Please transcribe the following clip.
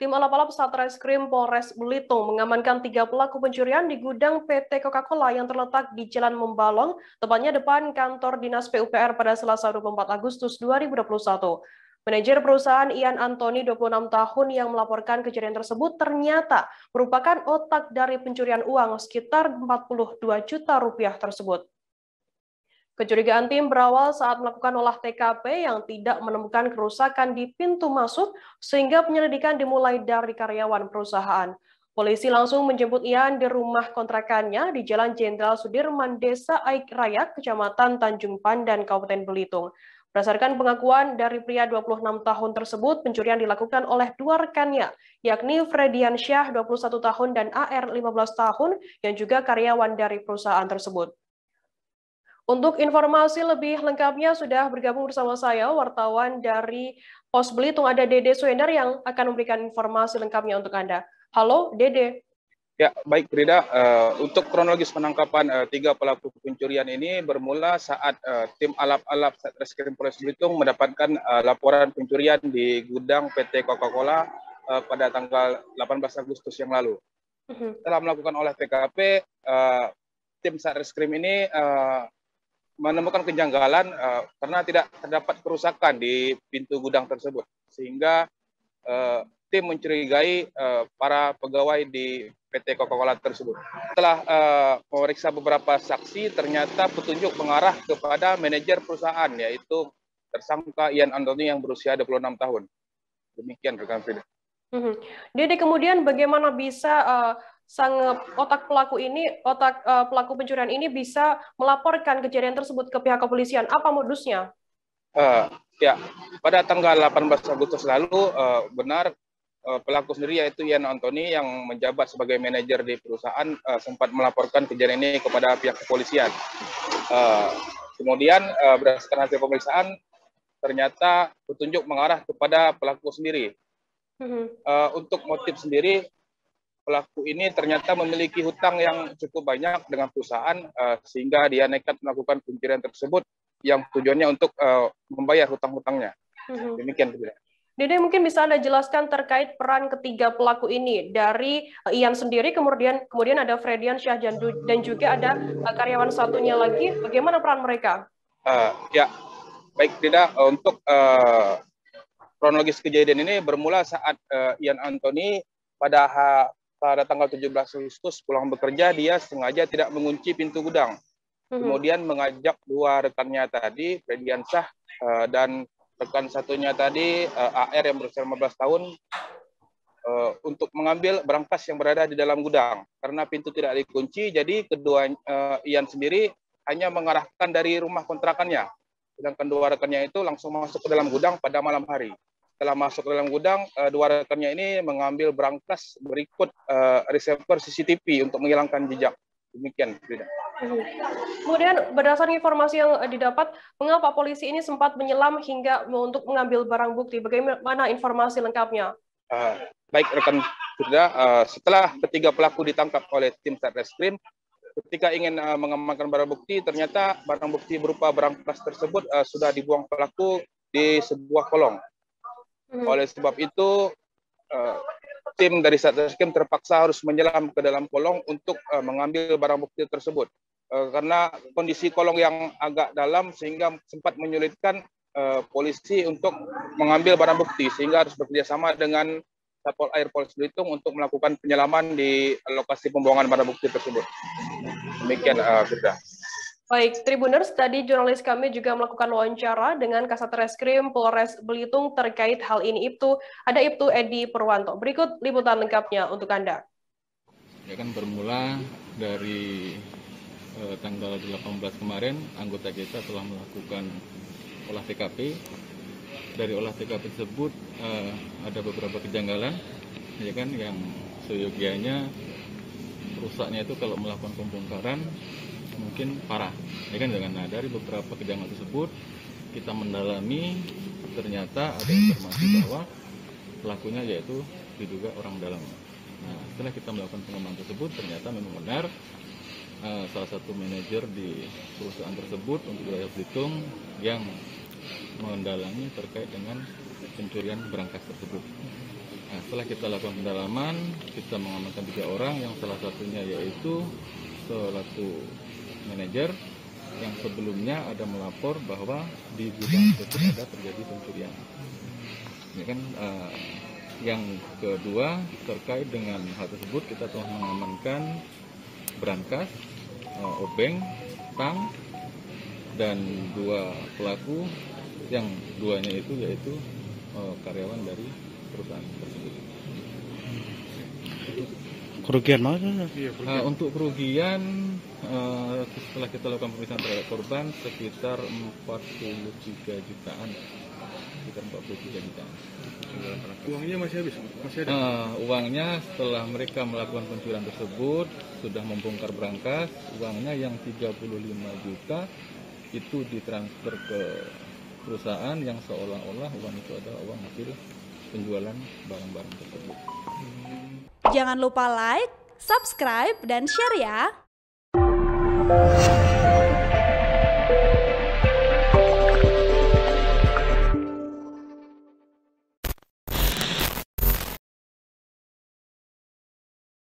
Tim alap-alap Satreskrim Polres Belitung mengamankan 3 pelaku pencurian di gudang PT Coca-Cola yang terletak di Jalan Membalong, tepatnya depan kantor Dinas PUPR pada Selasa 24 Agustus 2021. Manajer perusahaan Ian Antoni, 26 tahun, yang melaporkan kejadian tersebut ternyata merupakan otak dari pencurian uang sekitar 42 juta rupiah tersebut. Kecurigaan tim berawal saat melakukan olah TKP yang tidak menemukan kerusakan di pintu masuk, sehingga penyelidikan dimulai dari karyawan perusahaan. Polisi langsung menjemput Ian di rumah kontrakannya di Jalan Jenderal Sudirman, Desa Aik Raya, Kecamatan Tanjung Pandan, Kabupaten Belitung. Berdasarkan pengakuan dari pria 26 tahun tersebut, pencurian dilakukan oleh dua rekannya, yakni Fredian Syah 21 tahun dan AR 15 tahun, yang juga karyawan dari perusahaan tersebut. Untuk informasi lebih lengkapnya sudah bergabung bersama saya wartawan dari Pos Belitung, ada Dede Suendar yang akan memberikan informasi lengkapnya untuk Anda. Halo, Dede. Ya, baik Frida. Untuk kronologis penangkapan 3 pelaku pencurian ini bermula saat tim alap-alap Satreskrim Polres Belitung mendapatkan laporan pencurian di gudang PT Coca-Cola pada tanggal 18 Agustus yang lalu. Setelah melakukan olah TKP, tim Satreskrim ini menemukan kejanggalan karena tidak terdapat kerusakan di pintu gudang tersebut, sehingga tim mencurigai para pegawai di PT Coca-Cola tersebut. Setelah memeriksa beberapa saksi, ternyata petunjuk mengarah kepada manajer perusahaan, yaitu tersangka Ian Antoni yang berusia 26 tahun. Demikian rekan Frida. Dede, kemudian bagaimana bisa otak pelaku pencurian ini bisa melaporkan kejadian tersebut ke pihak kepolisian? Apa modusnya? Ya, pada tanggal 18 Agustus lalu benar pelaku sendiri, yaitu Ian Antoni yang menjabat sebagai manajer di perusahaan, sempat melaporkan kejadian ini kepada pihak kepolisian. Kemudian berdasarkan hasil pemeriksaan, ternyata petunjuk mengarah kepada pelaku sendiri. Untuk motif sendiri, pelaku ini ternyata memiliki hutang yang cukup banyak dengan perusahaan, sehingga dia nekat melakukan pencurian tersebut yang tujuannya untuk membayar hutang-hutangnya. Demikian. Dede, mungkin bisa Anda jelaskan terkait peran ketiga pelaku ini. Dari Ian sendiri, kemudian ada Fredian Syah dan juga ada karyawan satunya lagi. Bagaimana peran mereka? Ya, baik tidak. Untuk kronologis kejadian ini bermula saat Ian Antoni pada tanggal 17 Agustus pulang bekerja, dia sengaja tidak mengunci pintu gudang. Kemudian mengajak dua rekannya tadi, Fredian Syah dan rekan satunya tadi, AR yang berusia 15 tahun, untuk mengambil berangkas yang berada di dalam gudang. Karena pintu tidak dikunci, jadi kedua Ian sendiri hanya mengarahkan dari rumah kontrakannya. Sedangkan dua rekannya itu langsung masuk ke dalam gudang pada malam hari. Setelah masuk ke dalam gudang, dua rekannya ini mengambil berangkas berikut reseptor CCTV untuk menghilangkan jejak. Demikian, Frida. Kemudian berdasarkan informasi yang didapat, mengapa polisi ini sempat menyelam hingga untuk mengambil barang bukti? Bagaimana informasi lengkapnya? Baik rekan Frida, setelah ketiga pelaku ditangkap oleh tim Satreskrim, ketika ingin mengamankan barang bukti, ternyata barang bukti berupa berangkas tersebut sudah dibuang pelaku di sebuah kolong. Oleh sebab itu, tim dari Satreskrim terpaksa harus menyelam ke dalam kolong untuk mengambil barang bukti tersebut. Karena kondisi kolong yang agak dalam sehingga sempat menyulitkan polisi untuk mengambil barang bukti, sehingga harus bekerjasama dengan Satpol Air Polres Belitung untuk melakukan penyelaman di lokasi pembuangan barang bukti tersebut. Demikian, Firda. Baik, Tribuners, tadi jurnalis kami juga melakukan wawancara dengan Kasat Reskrim Polres Belitung terkait hal ini. Ada Ibtu Edi Purwanto. Berikut liputan lengkapnya untuk Anda. Ya kan bermula dari tanggal 18 kemarin, anggota kita telah melakukan olah TKP. Dari olah TKP tersebut ada beberapa kejanggalan, ya kan, yang seyogianya rusaknya itu kalau melakukan pembongkaran mungkin parah, ya kan. Nah, dari beberapa kejanggalan tersebut kita mendalami, ternyata ada informasi bahwa pelakunya yaitu diduga orang dalam. Nah, setelah kita melakukan pengembangan tersebut, ternyata memang benar salah satu manajer di perusahaan tersebut untuk wilayah Belitung yang mendalami terkait dengan pencurian berangkas tersebut. Nah, setelah kita lakukan pendalaman, kita mengamankan 3 orang, yang salah satunya yaitu selaku manajer yang sebelumnya ada melapor bahwa di gudang tersebut ada terjadi pencurian. Ini kan yang kedua terkait dengan hal tersebut, kita telah mengamankan berangkas, obeng, tang, dan 2 pelaku, yang 2-nya itu yaitu karyawan dari perusahaan tersebut. Kerugian mana? Untuk kerugian setelah kita lakukan pemeriksaan terhadap korban sekitar 43 jutaan. Sekitar 43 jutaan. Uangnya masih habis? Masih ada? Uangnya setelah mereka melakukan pencurian tersebut sudah membongkar berangkas, uangnya yang 35 juta itu ditransfer ke perusahaan yang seolah-olah uang itu adalah uang hasil penjualan barang-barang tersebut. Jangan lupa like, subscribe, dan share ya!